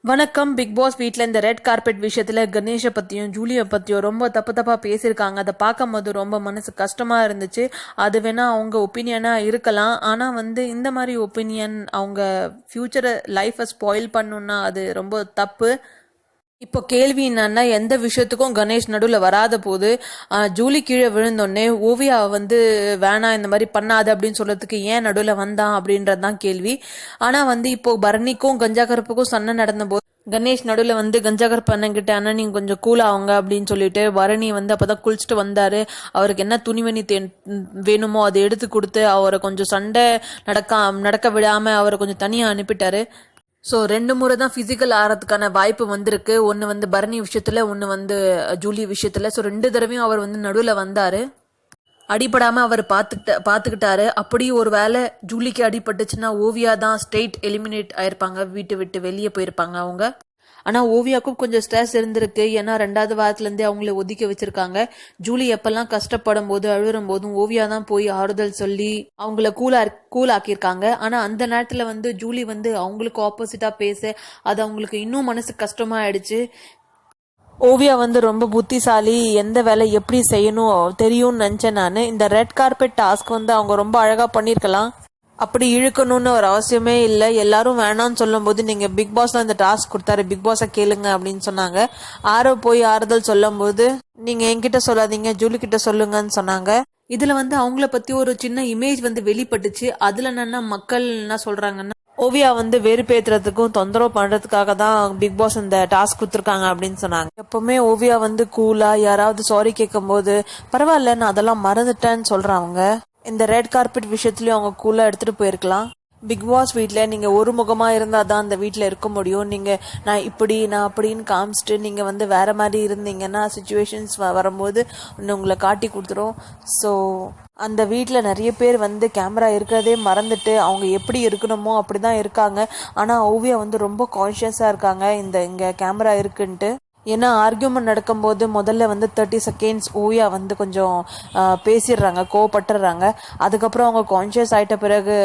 வணக்கம். Big pass வீட்டில் இந்த ரெட் கார்பெட் விஷயத்தில் கணேஷை பற்றியும் ஜூலியை பற்றியும் ரொம்ப தப்பாக பேசியிருக்காங்க. அதை பார்க்கும்போது ரொம்ப மனசு கஷ்டமாக இருந்துச்சு. அது வேணால் அவங்க ஒப்பீனியனாக இருக்கலாம். ஆனால் இந்த மாதிரி ஒப்பீனியன் அவங்க ஃப்யூச்சரை லைஃப்பை ஸ்பாயில் பண்ணுன்னா அது ரொம்ப தப்பு. இப்போ கேள்வி என்னன்னா, எந்த விஷயத்துக்கும் கணேஷ் நடுவில் வராத போது ஜூலி கீழே விழுந்தோடனே ஓவியா வேணாம் இந்த மாதிரி பண்ணாது அப்படின்னு சொல்றதுக்கு ஏன் நடுவில் வந்தான் அப்படின்றதுதான் கேள்வி. ஆனால் இப்போ பரணிக்கும் கஞ்சா கருப்புக்கும் சண்டை நடந்த போது கணேஷ் நடுவில் கஞ்சா கருப்பு அண்ணன்கிட்ட அண்ணன் நீங்க கொஞ்சம் கூல் ஆகுங்க அப்படின்னு சொல்லிட்டு பரணி அப்பதான் குளிச்சுட்டு வந்தாரு. அவருக்கு என்ன துணிமணி வேணுமோ அதை எடுத்து கொடுத்து அவரை கொஞ்சம் சண்டை நடக்க விடாம அவரை கொஞ்சம் தனியா அனுப்பிட்டாரு. ஸோ 2 முறை தான் ஃபிசிக்கல் ஆகிறதுக்கான வாய்ப்பு வந்திருக்கு. ஒன்று பரணி விஷயத்தில், ஒன்று ஜூலி விஷயத்தில். ஸோ 2 தடவையும் அவர் நடுவில் வந்தார். அடிபடாமல் அவர் பார்த்துக்கிட்டாரு. அப்படி ஒரு வேளை ஜூலிக்கு அடிபட்டுச்சுன்னா ஓவியா தான் ஸ்ட்ரெயிட் எலிமினேட் ஆயிருப்பாங்க, வீட்டு விட்டு வெளியே போயிருப்பாங்க அவங்க. ஆனால் ஓவியாவுக்கும் கொஞ்சம் ஸ்ட்ரெஸ் இருந்திருக்கு. ஏன்னா 2வது வாரத்துலேருந்தே அவங்கள ஒதுக்கி வச்சிருக்காங்க. ஜூலி எப்பெல்லாம் கஷ்டப்படும் போது அழுறும் போதும் ஓவியா தான் போய் ஆறுதல் சொல்லி அவங்கள கூலாக்கியிருக்காங்க. ஆனால் அந்த நேரத்தில் ஜூலி அவங்களுக்கு ஆப்போசிட்டாக பேச அது அவங்களுக்கு இன்னும் மனசு கஷ்டமாயிடுச்சு. ஓவியா ரொம்ப புத்திசாலி, எந்த வேலை எப்படி செய்யணும் தெரியும்னு நினச்சேன் நான். இந்த ரெட் கார்பெட் டாஸ்க் அவங்க ரொம்ப அழகாக பண்ணியிருக்கலாம். அப்படி இழுக்கணும்னு ஒரு அவசியமே இல்லை. எல்லாரும் வேணாம்னு சொல்லும் போது நீங்க பிக் பாஸ் தான் இந்த டாஸ்க் கொடுத்தாரு, பிக் பாஸை கேளுங்க அப்படின்னு சொன்னாங்க. போய் ஆறுதல் சொல்லும் போது நீங்க என்கிட்ட சொல்லாதீங்க, ஜூலி கிட்ட சொல்லுங்கன்னு சொன்னாங்க. இதுல அவங்கள பத்தி ஒரு சின்ன இமேஜ் வெளிப்பட்டுச்சு. அதுல என்னன்னா மக்கள் என்ன சொல்றாங்கன்னா, ஓவியா வெறுப்பேத்துறதுக்கும் தொந்தரவு பண்றதுக்காக தான் பிக் பாஸ் இந்த டாஸ்க் கொடுத்துருக்காங்க அப்படின்னு சொன்னாங்க. எப்பவுமே ஓவியா கூலா யாராவது சாரி கேட்கும் போது பரவாயில்ல நான் அதெல்லாம் மறந்துட்டேன்னு சொல்றாங்க. இந்த ரெட் கார்பெட் விஷயத்துலயும் அவங்க கூலா எடுத்துட்டு போயிருக்கலாம். பிக் பாஸ் வீட்டில் நீங்கள் ஒரு முகமாக இருந்தால் தான் அந்த வீட்டில் இருக்க முடியும். நீங்கள் நான் அப்படின்னு காமிச்சிட்டு நீங்கள் வேற மாதிரி இருந்தீங்கன்னா சுச்சுவேஷன்ஸ் வரும்போது உங்களை காட்டி கொடுத்துரும். ஸோ அந்த வீட்டில் நிறைய பேர் கேமரா இருக்கிறதே மறந்துட்டு அவங்க எப்படி இருக்கணுமோ அப்படி தான் இருக்காங்க. ஆனால் ஓவியா ரொம்ப கான்ஷியஸாக இருக்காங்க இங்கே கேமரா இருக்குன்ட்டு. ஏன்னா ஆர்கியூமெண்ட் நடக்கும்போது முதல்ல 30 செகண்ட்ஸ் ஓவியா கொஞ்சம் பேசிடுறாங்க, கோவப்பட்டுறாங்க. அதுக்கப்புறம் அவங்க கான்ஷியஸ் ஆகிட்ட பிறகு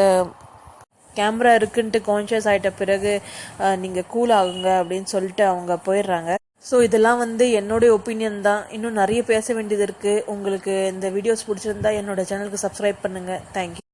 கேமரா இருக்குன்ட்டு கான்ஷியஸ் ஆகிட்ட பிறகு நீங்கள் கூல் ஆகுங்க அப்படின்னு சொல்லிட்டு அவங்க போயிடுறாங்க. ஸோ இதெல்லாம் என்னுடைய ஒப்பீனியன் தான். இன்னும் நிறைய பேச வேண்டியது இருக்குது. உங்களுக்கு இந்த வீடியோஸ் பிடிச்சிருந்தா என்னோட சேனலுக்கு சப்ஸ்கிரைப் பண்ணுங்கள். தேங்க்யூ.